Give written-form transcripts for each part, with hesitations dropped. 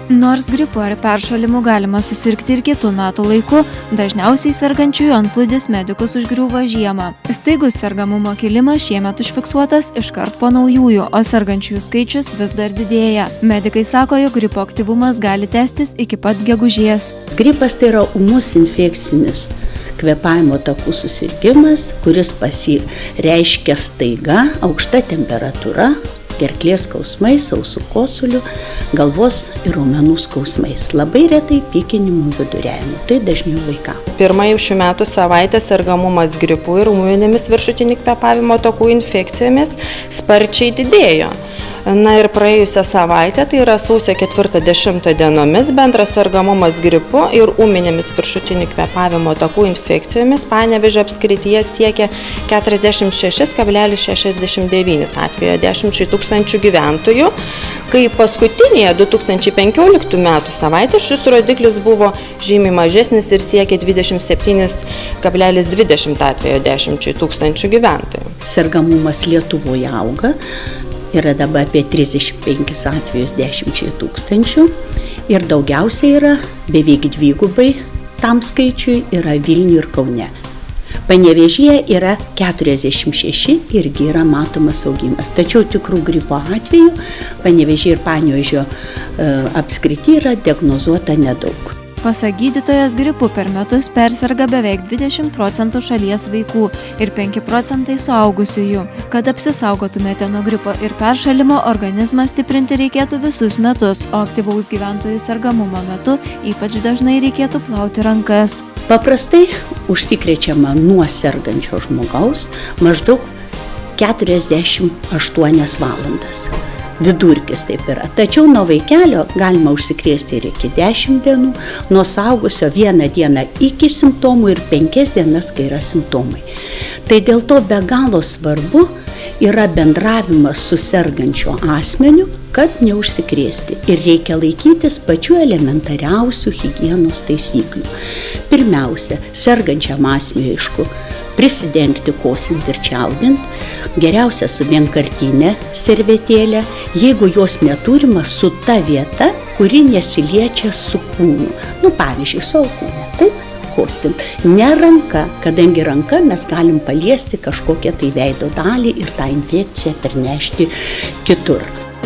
Nors gripu ar peršalimu galima susirgti ir kitų metų laiku, dažniausiai sergančiųjų antplūdis medikus užgriūva žiemą. Staigus sergamumo kilimas šiemet užfiksuotas iškart po naujųjų, o sergančiųjų skaičius vis dar didėja. Medikai sako, jog gripo aktyvumas gali tęstis iki pat gegužės. Gripas tai yra ūmus infekcinis kvėpavimo takų susirgimas, kuris pasireiškia staiga, aukšta temperatūra, gerklės skausmais, ausų kosuliu, galvos ir raumenų skausmais. Labai retai pykinimu viduriavimu. Tai dažniau vaikams. Pirmąjį šių metų savaitę sergamumas gripu ir ūminėmis viršutinių kvėpavimo takų infekcijomis sparčiai didėjo. Na ir praėjusią savaitę, tai yra sausio 4-10 dienomis, bendras sergamumas gripu ir ūminėmis viršutinių kvėpavimo takų infekcijomis Panevėžio apskrityje siekia 46,69 atvejo 10 tūkstančių gyventojų, kai paskutinėje 2015 metų savaitę šis rodiklis buvo žymiai mažesnis ir siekia 27,20 atvejo 10 tūkstančių gyventojų. Sergamumas Lietuvoje auga. Yra dabar apie 35 atvejus 10 tūkstančių ir daugiausiai yra, beveik dvigubai tam skaičiui, yra Vilniuje ir Kaune. Panevėžyje yra 46, irgi yra matomas augimas. Tačiau tikrų gripo atveju Panevėžyje ir Panevėžio apskrity yra diagnozuota nedaug. Pasak gydytojos, gripu per metus perserga beveik 20 procentų šalies vaikų ir 5 procentai suaugusiųjų. Kad apsisaugotumėte nuo gripo ir peršalimo, organizmą stiprinti reikėtų visus metus, o aktyvaus gyventojų sergamumo metu ypač dažnai reikėtų plauti rankas. Paprastai užsikrečiama nuo sergančio žmogaus maždaug 48 valandas. Vidurkis taip yra. Tačiau nuo vaikelio galima užsikrėsti ir iki 10 dienų, nuo suaugusio 1 dieną iki simptomų ir 5 dienas, kai yra simptomai. Tai dėl to be galo svarbu yra bendravimas su sergančiu asmeniu, kad neužsikrėsti. Ir reikia laikytis pačių elementariausių higienos taisyklių. Pirmiausia, sergančiam asmeniui, aišku, prisidengti, kosint ir čiaudint, geriausia su vienkartinė servetėlė, jeigu jos neturima su ta vieta, kuri nesiliečia su kūnu. Pavyzdžiui, su alkūne, taip, kostint. Ne ranka, kadangi ranka mes galim paliesti kažkokią tai veido dalį ir tą infekciją pernešti kitur.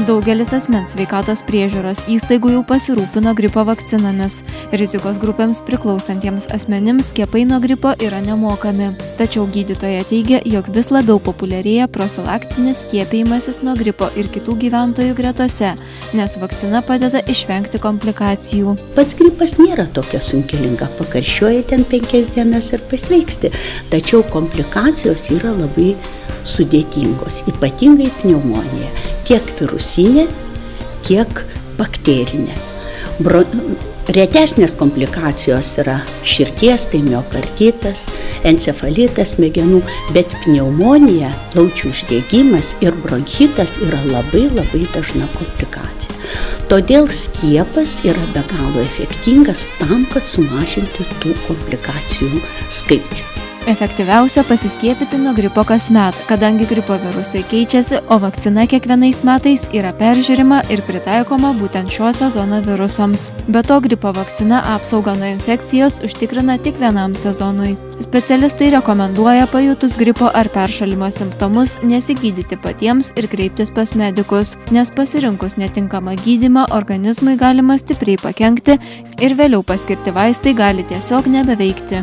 Daugelis asmens sveikatos priežiūros įstaigų jau pasirūpino gripo vakcinomis. Rizikos grupėms priklausantiems asmenims skiepai nuo gripo yra nemokami. Tačiau gydytoja teigia, jog vis labiau populiarėja profilaktinis skiepijimasis nuo gripo ir kitų gyventojų gretose, nes vakcina padeda išvengti komplikacijų. Pats gripas nėra tokia sunki liga, pakarščiuoja ten 5 dienas ir pasveiksti. Tačiau komplikacijos yra labai sudėtingos, ypatingai pneumonija. Tiek virusinė, tiek bakterinė. Retesnės komplikacijos yra širdies, tai miokarditas, encefalitas smegenų, bet pneumonija, plaučių uždegimas ir bronchitas yra labai dažna komplikacija. Todėl skiepas yra be galo efektingas tam, kad sumažinti tų komplikacijų skaičių. Efektyviausia pasiskiepyti nuo gripo kasmet, kadangi gripo virusai keičiasi, o vakcina kiekvienais metais yra peržiūrima ir pritaikoma būtent šio sezono virusams. Be to, gripo vakcina apsaugą nuo infekcijos užtikrina tik vienam sezonui. Specialistai rekomenduoja pajutus gripo ar peršalimo simptomus nesigydyti patiems ir kreiptis pas medikus, nes pasirinkus netinkamą gydymą organizmui galima stipriai pakenkti ir vėliau paskirti vaistai gali tiesiog nebeveikti.